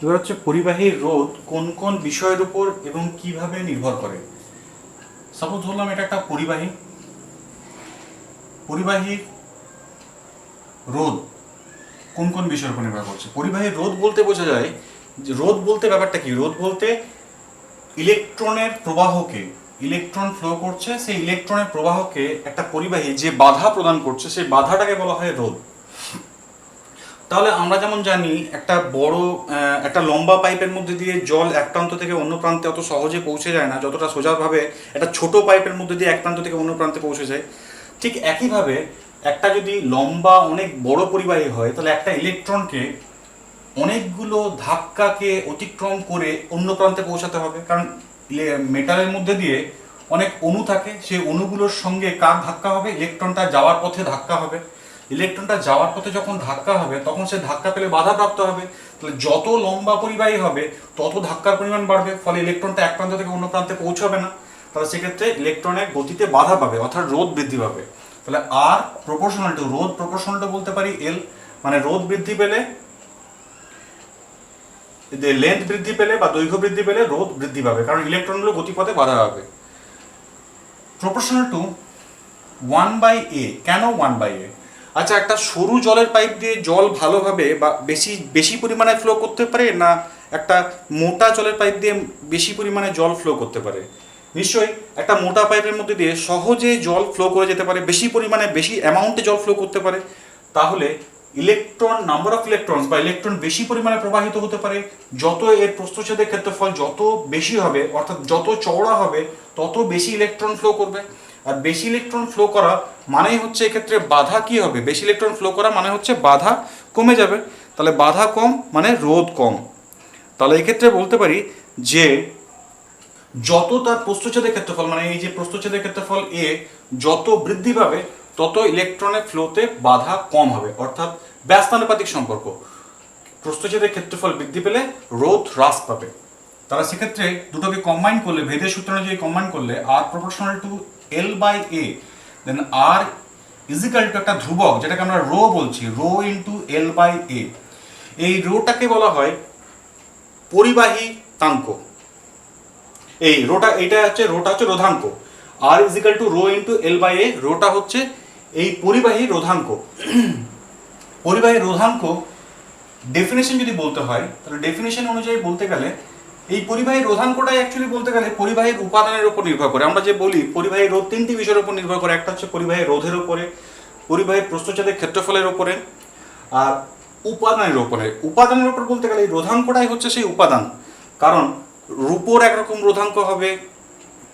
এবার হচ্ছে পরিবাহীর রোধ কোন কোন বিষয়ের উপর এবং কিভাবে নির্ভর করে। সাপোজ ধরলাম এটা একটা পরিবাহীর রোধ কোন কোন বিষয়ের উপর নির্ভর করছে। পরিবাহীর রোধ বলতে বোঝা যায় যে রোধ বলতে ব্যাপারটা কি, রোধ বলতে ইলেকট্রনের প্রবাহকে, ইলেকট্রন ফ্লো করছে, সেই ইলেকট্রনের প্রবাহকে একটা পরিবাহী যে বাধা প্রদান করছে সেই বাধাটাকে বলা হয় রোধ। তাহলে আমরা যেমন জানি একটা বড় একটা লম্বা পাইপের মধ্যে দিয়ে জল এক প্রান্ত থেকে অন্য প্রান্তে অত সহজে পৌঁছে যায় না যতটা সোজাভাবে একটা ছোট পাইপের মধ্যে দিয়ে এক প্রান্ত থেকে অন্য প্রান্তে পৌঁছে যায়। ঠিক একইভাবে একটা যদি লম্বা অনেক বড় পরিবাহী হয় তাহলে একটা ইলেকট্রনকে অনেকগুলো ধাক্কাকে অতিক্রম করে অন্য প্রান্তে পৌঁছাতে হবে, কারণ মেটালের মধ্যে দিয়ে অনেক অণু থাকে, সেই অণুগুলোর সঙ্গে কার ধাক্কা হবে, ইলেকট্রনটা যাওয়ার পথে ধাক্কা হবে। ইলেকট্রনটা যাওয়ার পথে যখন ধাক্কা হবে তখন সে ধাক্কা পেলে বাধাপ্রাপ্ত হবে। তাহলে যত লম্বা পরিবাহী হবে তত ধাক্কার পরিমাণ বাড়বে, ফলে ইলেকট্রনটা এক প্রান্ত থেকে অন্য প্রান্তে পৌঁছাবে না। তাহলে সেক্ষেত্রে ইলেকট্রনের গতিতে বাধা পাবে, অর্থাৎ রোধ বৃদ্ধি পাবে। তাহলে আর প্রপোর্শনাল টু রোধ, প্রপোর্শনাল টু বলতে পারি এল, মানে রোধ বৃদ্ধি পেলে, লেন্থ বৃদ্ধি পেলে বা দৈর্ঘ্য বৃদ্ধি পেলে রোধ বৃদ্ধি পাবে, কারণ ইলেকট্রনগুলো গতিপথে বাধা পাবে। Proportional to 1/a। কেন 1/a? আচ্ছা, একটা সরু জলের পাইপ দিয়ে জল ভালোভাবে বা বেশি পরিমাণে ফ্লো করতে পারে, না একটা মোটা জলের পাইপ দিয়ে বেশি পরিমাণে জল ফ্লো করতে পারে? নিশ্চয়ই একটা মোটা পাইপের মধ্যে দিয়ে সহজে জল ফ্লো করে যেতে পারে, বেশি পরিমাণে বেশি অ্যামাউন্টে জল ফ্লো করতে পারে। তাহলে ইলেকট্রন, নাম্বার অফ ইলেকট্রনস বা ইলেকট্রন বেশি পরিমাণে প্রবাহিত হতে পারে। যত এর প্রস্থচ্ছেদের ক্ষেত্রফল যত বেশি হবে, অর্থাৎ যত চওড়া হবে, তত বেশি ইলেকট্রন ফ্লো করবে। আর বেশি ইলেকট্রন ফ্লো করা মানেই হচ্ছে এক্ষেত্রে বাধা কি হবে, বেশি ইলেকট্রন ফ্লো করা মানে হচ্ছে বাধা কমে যাবে। তাহলে বাধা কম মানে রোধ কম। তাহলে এক্ষেত্রে বলতে পারি যে যত তার প্রস্থচ্ছেদের ক্ষেত্রফল, মানে এই যে প্রস্থচ্ছেদের ক্ষেত্রফল এ যত বৃদ্ধি পাবে তত ইলেকট্রনের ফ্লোতে বাধা কম হবে, অর্থাৎ ব্যস্তানুপাতিক সম্পর্ক। প্রস্থচ্ছেদের ক্ষেত্রফল বৃদ্ধি পেলে রোধ হ্রাস পাবে। তারা সেক্ষেত্রে দুটোকে কম্বাইন করলে, ভেদের সূত্র অনুযায়ী কম্বাইন করলে R proportional to L/A, then R is equal to একটা ধ্রুবক যেটাকে আমরা রো বলছি, রো ইন্টু L/A। এই রোটাকে বলা হয় পরিবাহিতাঙ্ক। এই রোটা, এটা হচ্ছে রোটা হচ্ছে রোধাঙ্ক। R is equal to rho into L/A, রোটা হচ্ছে এই পরিবাহী রোধাঙ্ক। পরিবাহী রোধাঙ্ক ডেফিনেশন যদি বলতে হয় তাহলে ডেফিনেশন অনুযায়ী বলতে গেলে এই পরিবাহীর রোধাঙ্কটাই অ্যাকচুয়ালি বলতে গেলে পরিবাহীর উপাদানের উপর নির্ভর করে। আমরা যে বলি পরিবাহীর রোধ তিনটি বিষয়ের উপর নির্ভর করে, একটা হচ্ছে পরিবাহীর রোধের উপরে, পরিবাহীর প্রস্থচ্ছেদের ক্ষেত্রফলের উপরে, আর উপাদানের উপরে। উপাদানের উপর বলতে গেলে এই রোধাঙ্কটাই হচ্ছে সেই উপাদান, কারণ রূপোর একরকম রোধাঙ্ক হবে,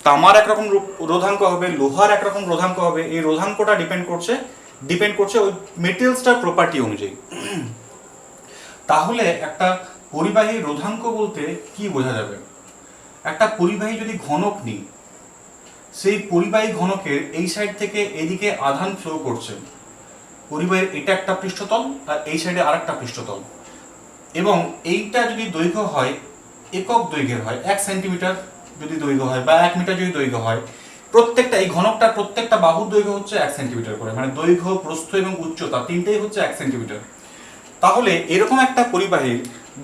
তামার একরকম রোধাঙ্ক হবে, লোহার একরকম রোধাঙ্ক হবে। এই রোধাঙ্কটা ডিপেন্ড করছে ওই মেটেরিয়ালসটার প্রপার্টি অনুযায়ী। তাহলে একটা পরিবাহী রোধাঙ্ক বলতে কি বোঝা যাবে? একটা পরিবাহী যদি ঘনক নিই, সেই পরিবাহী ঘনকের এই সাইড থেকে এদিকে আধান ফ্লো করছে। পরিবাহীর এটা একটা পৃষ্ঠতল আর এই সাইডে আরেকটা পৃষ্ঠতল, এবং এইটা যদি দৈর্ঘ্য হয় একক দৈর্ঘ্যের হয়, 1 সেন্টিমিটার যদি দৈর্ঘ্য হয় বা 1 মিটার যদি দৈর্ঘ্য হয়, প্রত্যেকটা এই ঘনকটার প্রত্যেকটা বাহুর দৈর্ঘ্য হচ্ছে 1 সেন্টিমিটার করে, মানে দৈর্ঘ্য, প্রস্থ এবং উচ্চতা তিনটেই হচ্ছে 1 সেন্টিমিটার। তাহলে এরকম একটা পরিবাহীর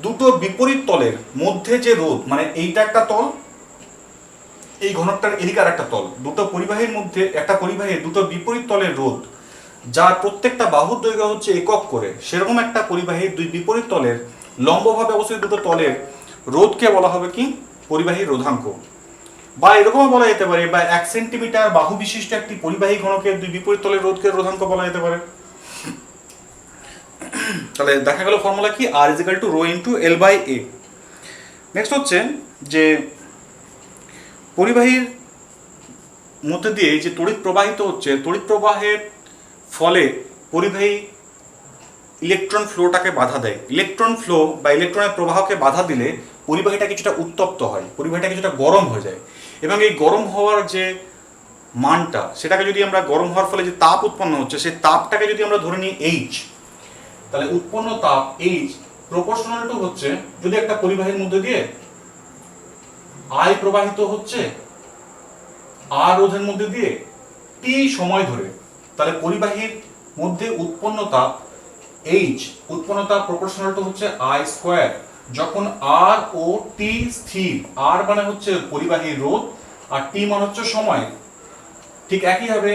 দুটো বিপরীত তলের মধ্যে যে রোধ, মানে এইটা একটা তল, এই ঘনকটার এদিকে আর একটা তল, দুটো পরিবাহীর মধ্যে, একটা পরিবাহীর দুটো বিপরীত তলের রোধ যার প্রত্যেকটা বাহুর দৈর্ঘ্য হচ্ছে একক করে, সেরকম একটা পরিবাহীর দুই বিপরীত তলের লম্বভাবে অবস্থিত দুটো তলের রোধকে বলা হবে কি? পরিবাহীর রোধাঙ্ক। বা এরকমও বলা যেতে পারে, বা 1 সেন্টিমিটার বাহু বিশিষ্ট একটি পরিবাহী ঘনকের দুই বিপরীত তলের রোধকে রোধাঙ্ক বলা যেতে পারে। তাহলে দেখা গেল ফর্মুলা কি? R is equal to rho into L/A। Next হচ্ছে যে পরিবাহীর মধ্যে দিয়ে যে তড়িৎ প্রবাহিত হচ্ছে, তড়িৎ প্রবাহের ফলে পরিবাহী ইলেকট্রন ফ্লোটাকে বাধা দেয়। ইলেকট্রন ফ্লো বা ইলেকট্রনের প্রবাহকে বাধা দিলে পরিবাহীটা কিছুটা উত্তপ্ত হয়, পরিবাহীটা কিছুটা গরম হয়ে যায়, এবং এই গরম হওয়ার যে মানটা, সেটাকে যদি আমরা, গরম হওয়ার ফলে যে তাপ উৎপন্ন হচ্ছে সেই তাপটাকে যদি আমরা ধরে নিই H, তাহলে উৎপন্ন তাপ H প্রপোর্শনাল টু হচ্ছে, যদি একটা পরিবাহীর মধ্যে দিয়ে I প্রবাহিত হচ্ছে R রোধের মধ্যে দিয়ে T সময় ধরে, তাহলে পরিবাহীর মধ্যে উৎপন্ন তাপ H, উৎপন্ন তাপ প্রপোর্শনাল টু হচ্ছে I স্কয়ার যখন আর ও টি স্থির, আর মানে হচ্ছে পরিবাহী রোধ আর টি মানে হচ্ছে সময়, ঠিক একইভাবে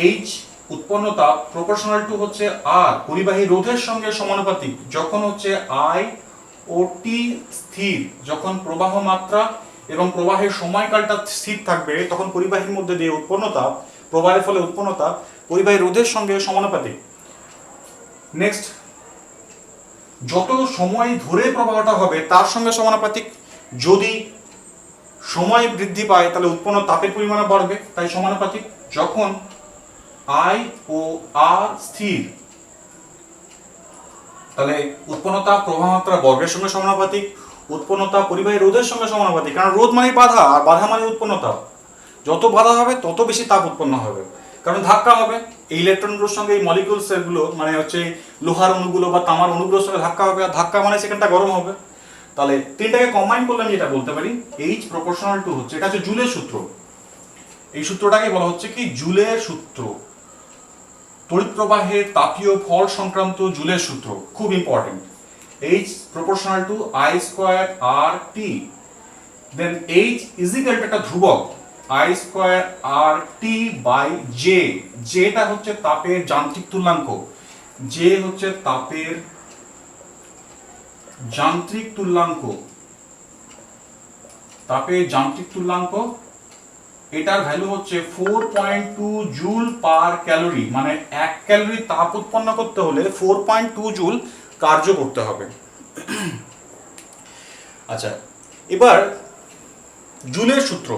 এইচ উৎপন্ন তাপ প্রপোর্শনাল টু হচ্ছে আর পরিবাহী রোধের সঙ্গে সমানুপাতিক যখন হচ্ছে আই ও টি স্থির, যখন প্রবাহ মাত্রা এবং প্রবাহের সময়কালটা স্থির থাকবে তখন পরিবাহীর মধ্যে দিয়ে উৎপন্ন তাপ, প্রবাহের ফলে উৎপন্ন তাপ পরিবাহী রোধের সঙ্গে সমানুপাতিক। নেক্সট, যত সময় ধরে প্রবাহটা হবে তার সঙ্গে সমানুপাতিক। যদি সময় বৃদ্ধি পায় তাহলে উৎপন্ন তাপের পরিমাণ বাড়বে, তাই সমানুপাতিক। যখন আই ও আর স্থির তাহলে উৎপন্ন তাপ প্রবাহ মাত্রা বর্গের সঙ্গে সমানুপাতিক, উৎপন্ন তাপ পরিবাহী রোধের সঙ্গে সমানুপাতিক, কারণ রোধ মানে বাধা আর বাধা মানে উৎপন্ন তাপ। যত বাধা হবে তত বেশি তাপ উৎপন্ন হবে, কারণ ধাক্কা হবে এই ইলেকট্রনগুলোর সঙ্গে, এই মলিকিউলস এগুলো মানে হচ্ছে লোহার অণুগুলো বা তামার অণুগুলোর সঙ্গে ধাক্কা হবে, আর ধাক্কা মানে সেখানটা গরম হবে। তাহলে তিনটাকে কম্বাইন করলে আমি যেটা বলতে পারি এইচ প্রপোর্শনাল টু হচ্ছে, এটা হচ্ছে জুলের সূত্র। এই সূত্রটাকে বলা হচ্ছে কি জুলের সূত্র, তড়িৎ প্রবাহের তাপীয় ফল সংক্রান্ত জুলের সূত্র, খুব important. H proportional to I square R T, then H is equal to একটা ধ্রুবক I square R T by J, যেটা হচ্ছে তাপের যান্ত্রিক তুল্যাঙ্ক, যে হচ্ছে তাপের যান্ত্রিক তুল্যাঙ্ক, তাপের যান্ত্রিক তুল্যাঙ্ক, এটার ভ্যালু হচ্ছে 4.2 জুল পার ক্যালোরি, মানে 1 ক্যালোরি তাপ উৎপন্ন করতে হলে 4.2 জুল কার্য করতে হবে। আচ্ছা, এবার জুলের সূত্র,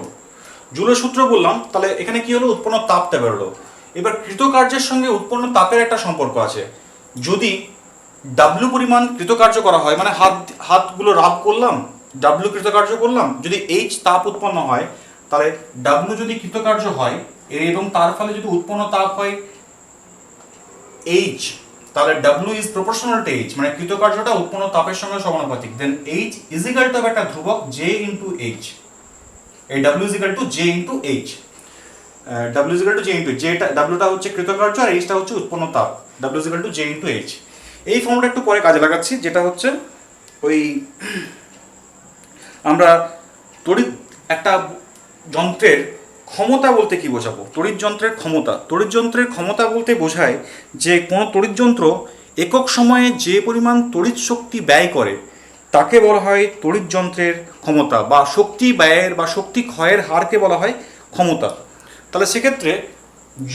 জুলের সূত্র বললাম, তাহলে এখানে কি হলো উৎপন্ন তাপটা বেরোলো। এবার কৃতকার্যের সঙ্গে উৎপন্ন তাপের একটা সম্পর্ক আছে। যদি ডাব্লু পরিমাণ কৃতকার্য করা হয়, মানে হাতগুলো রাব করলাম, ডাব্লু কৃতকার্য করলাম, যদি এইচ তাপ উৎপন্ন হয় তাহলে ডাব্লু যদি কৃতকার্য হয় এবং তার ফলে যদি উৎপন্ন তাপ হয় এইচ, তাহলে W is proportional to H, মানে কৃতকার্যটা উৎপন্ন তাপের সঙ্গে সমানুপাতিক। Then H is equal to একটা ধ্রুবক জে ইন্টু এইচ, এই W is equal to J into H, W is equal to J into জেটা, ডাব্লুটা হচ্ছে কৃতকার্য আর এইচটা হচ্ছে উৎপন্ন তাপ, W is equal to J into H. এই ফর্মটা একটু পরে কাজে লাগাচ্ছি, যেটা হচ্ছে ওই আমরা তড়িৎ একটা যন্ত্রের ক্ষমতা বলতে কি বোঝাবো, তড়িৎ যন্ত্রের ক্ষমতা। তড়িৎ যন্ত্রের ক্ষমতা বলতে বোঝায় যে কোনো তড়িৎ যন্ত্র একক সময়ে যে পরিমাণ তড়িৎ শক্তি ব্যয় করে তাকে বলা হয় তড়িৎ যন্ত্রের ক্ষমতা, বা শক্তি ব্যয়ের বা শক্তি ক্ষয়ের হারকে বলা হয় ক্ষমতা। তাহলে সেক্ষেত্রে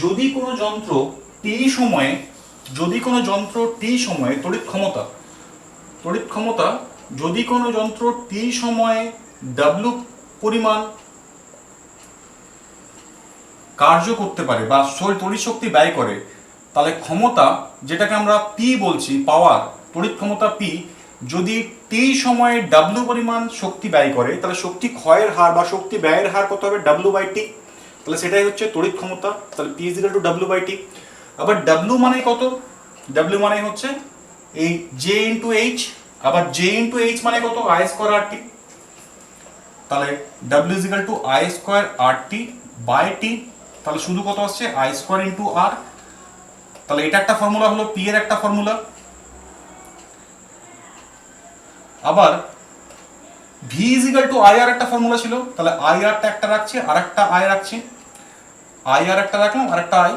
যদি কোনো যন্ত্র টি সময়ে, যদি কোনো যন্ত্র টি সময়ে তড়িৎ ক্ষমতা, তড়িৎ ক্ষমতা যদি কোনো যন্ত্র টি সময়ে ডাব্লু পরিমাণ কার্য করতে পারে বা তড়িৎ শক্তি ব্যয় করে, তাহলে ক্ষমতা, যেটাকে আমরা পি বলছি পাওয়ার, তড়িৎ ক্ষমতা পি, যদি টি সময়ে ডাব্লু পরিমাণ শক্তি ব্যয় করে তাহলে শক্তি ক্ষয়ের হার বা শক্তি ব্যয়ের হার কত হবে, ডাব্লু বাই টি। তাহলে সেটাই হচ্ছে তড়িৎ ক্ষমতা, তাহলে P is equal to W by T. আবার ডাব্লু মানে কত, ডাব্লু মানে হচ্ছে এই জে ইন্টু এইচ, আবার জে ইন্টু এইচ মানে কত, আই স্কোয়ার আর টি। তাহলে W is equal to I square R T by T, তাহলে শুধু কত আসছে আই স্কোয়ার ইন্টু আর। তাহলে এটা একটা ফর্মুলা হলো, পি এর একটা ফর্মুলা। আবার V is equal to I R একটা ফর্মুলা ছিল, তাহলে আই আরটা একটা রাখছি আর একটা আই রাখছি, আই আর একটা রাখলাম আর একটা আই,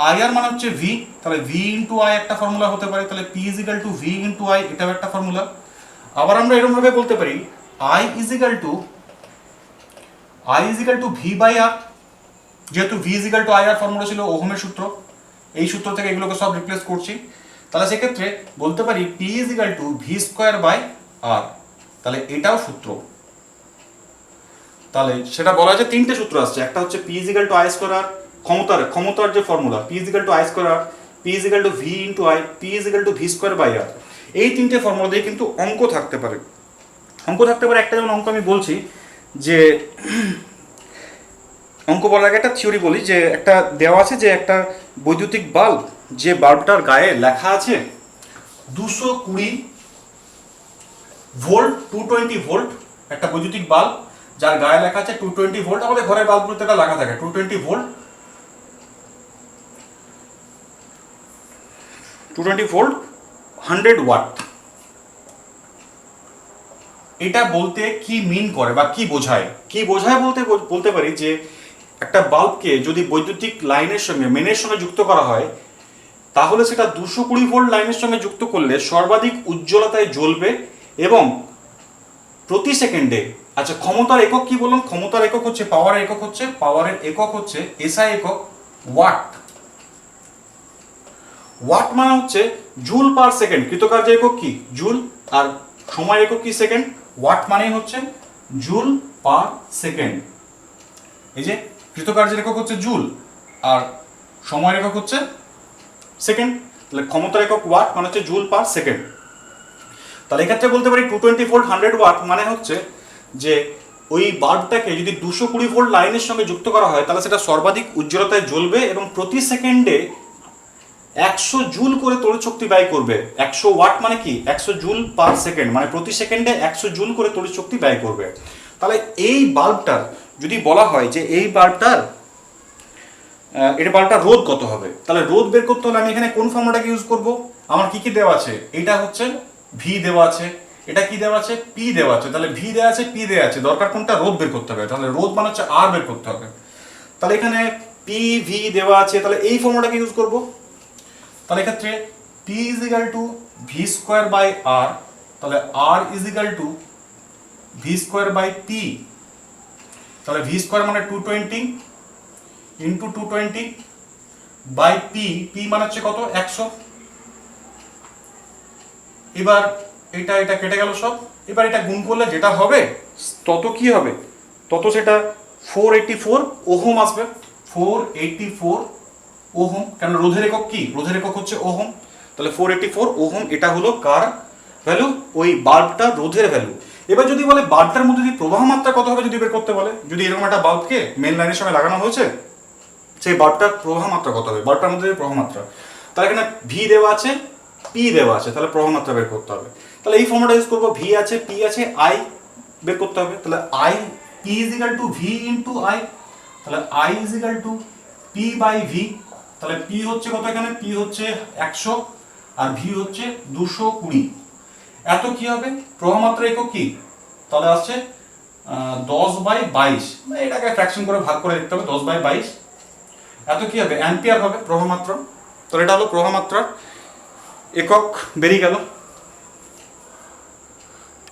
আই আর মানে হচ্ছে ভি, তাহলে ভি ইন্টু আই একটা ফর্মুলা হতে পারে, তাহলে P is equal to V into I, এটাও একটা ফর্মুলা। আবার আমরা এরকম ভাবে বলতে পারি I is equal to V by R, যেহেতু V is equal to I R formula ছিল ওহমের সূত্র, এই সূত্র থেকে এগুলোকে সব রিপ্লেস করছি। তাহলে সেক্ষেত্রে বলতে পারি P is equal to V square by R, তাহলে এটাও সূত্র। তাহলে সেটা বলা হয়েছে তিনটে সূত্র আসছে, একটা হচ্ছে P is equal to I square R, ক্ষমতার যে formula P is equal to I square R, P is equal to V into I, P is equal to V square by R. এই তিনটে ফর্মুলা দিয়ে কিন্তু অঙ্ক থাকতে পারে, অঙ্ক থাকতে পারে। একটা যেমন অঙ্ক আমি বলছি যে অঙ্ক বলার আগে একটা থিওরি বলি, যে একটা দেওয়া আছে যে একটা বৈদ্যুতিক বাল্ব, যে বাল্বটার গায়ে লেখা আছে 220 ভোল্ট, 220 ভোল্ট, একটা বৈদ্যুতিক বাল্ব যার গায়ে লেখা আছে 220 ভোল্ট, আমাদের ঘরের বাল্বগুলোতে এটা লেখা থাকে 220 ভোল্ট, 220 ভোল্ট 100 ওয়াট। এটা বলতে কি মিন করে বা কি বোঝায়? কি বোঝায় বলতে বলতে পারি যে একটা বাল্বকে যদি বৈদ্যুতিক লাইনের সঙ্গে মেনের সঙ্গে যুক্ত করা হয়, তাহলে সেটা 220 ভোল্ট লাইনের সঙ্গে যুক্ত করলে সর্বাধিক উজ্জ্বলতায় জ্বলবে এবং প্রতি সেকেন্ডে, আচ্ছা ক্ষমতার একক কি বললাম? ক্ষমতার একক হচ্ছে পাওয়ারের একক হচ্ছে এসআই একক ওয়াট। ওয়াট মানে হচ্ছে জুল পার সেকেন্ড। কৃতকার্যের একক কি? জুল। আর সময় একক কি? সেকেন্ড। ওয়াট মানে হচ্ছে জুল পার সেকেন্ড। এই যে কৃতকার্যের একক হচ্ছে জুল আর সময়ের একক হচ্ছে সেকেন্ড, তাহলে ক্ষমতার একক ওয়াট মানে হচ্ছে জুল পার সেকেন্ড। তাহলে এক্ষেত্রে বলতে পারি 220 ভোল্ট 100 ওয়াট মানে হচ্ছে যে ওই বাল্বটাকে যদি 220 ভোল্ট লাইনের সঙ্গে যুক্ত করা হয় তাহলে সেটা সর্বাধিক উজ্জ্বলতায় জ্বলবে এবং প্রতি সেকেন্ডে 100 জুল করে তড়িৎ শক্তি ব্যয় করবে। 100 ওয়াট মানে কি? 100 জুল পার সেকেন্ড, মানে প্রতি সেকেন্ডে 100 জুল করে তড়িৎ শক্তি ব্যয় করবে। তাহলে এই বাল্বটার যদি বলা হয় যে এই বাল্বটার রোধ কত হবে, তাহলে রোধ বের করতে হলে আমি এখানে কোন ফর্মুলাটাকে ইউজ করব? আমার কি কি দেওয়া আছে? এটা হচ্ছে ভি দেওয়া আছে, এটা কি দেওয়া আছে? পি দেওয়া আছে। তাহলে ভি দেওয়া আছে, পি দেওয়া আছে, দরকার কোনটা? রোধ বের করতে হবে। তাহলে রোধ মানে হচ্ছে আর বের করতে হবে। তাহলে এখানে পি ভি দেওয়া আছে, তাহলে এই ফর্মুলাটাকে ইউজ করব। তাহলে এক্ষেত্রে P is equal to V square by R, তাহলে R is equal to V square by P. তাহলে ভি স্কোয়ার মানে 220 ইন্টু 220 বাই পি, পি মানে হচ্ছে কত? 100। এবার এটা এটা কেটে গেল সব। এবার এটা গুণ করলে যেটা হবে তত কি হবে? তত সেটা 484 ওহম আসবে। 484 ওহম। কেন? রোধের একক কি? রোধের একক হচ্ছে ওহম। তাহলে 484 ওহম এটা হলো কার ভ্যালু? ওই বাল্বটা রোধের ভ্যালু। এবার যদি বলে বাল্বটার মধ্যে দিয়ে প্রবাহ মাত্রা কত হবে যদি বের করতে বলে, যদি এরকম একটা বাল্বকে মেন লাইনের সঙ্গে লাগানো হয়েছে, সেই বাল্বটার প্রবাহ মাত্রা কত হবে? বাল্বটার মধ্যে দিয়ে প্রবাহ মাত্রা, তাহলে এখানে ভি দেওয়া আছে, পি দেওয়া আছে, তাহলে প্রবাহ মাত্রা বের করতে হবে। তাহলে এই ফর্মুলা ইউজ করবো। ভি আছে, পি আছে, আই বের করতে হবে। তাহলে I, P is equal to V into I, তাহলে I is equal to P by V. তাহলে পি হচ্ছে কত? এখানে পি হচ্ছে 100 আর ভি হচ্ছে 220। এত কি হবে? প্রবাহ মাত্রা একক কি? তাহলে আসছে 10/22। এটাকে ফ্র্যাকশন করে ভাগ করে লিখতে হবে। 10/22 এত কি হবে? অ্যাম্পিয়ার হবে প্রবাহ মাত্রা। তাহলে এটা হলো প্রবাহ মাত্রার একক বেরিয়ে গেল।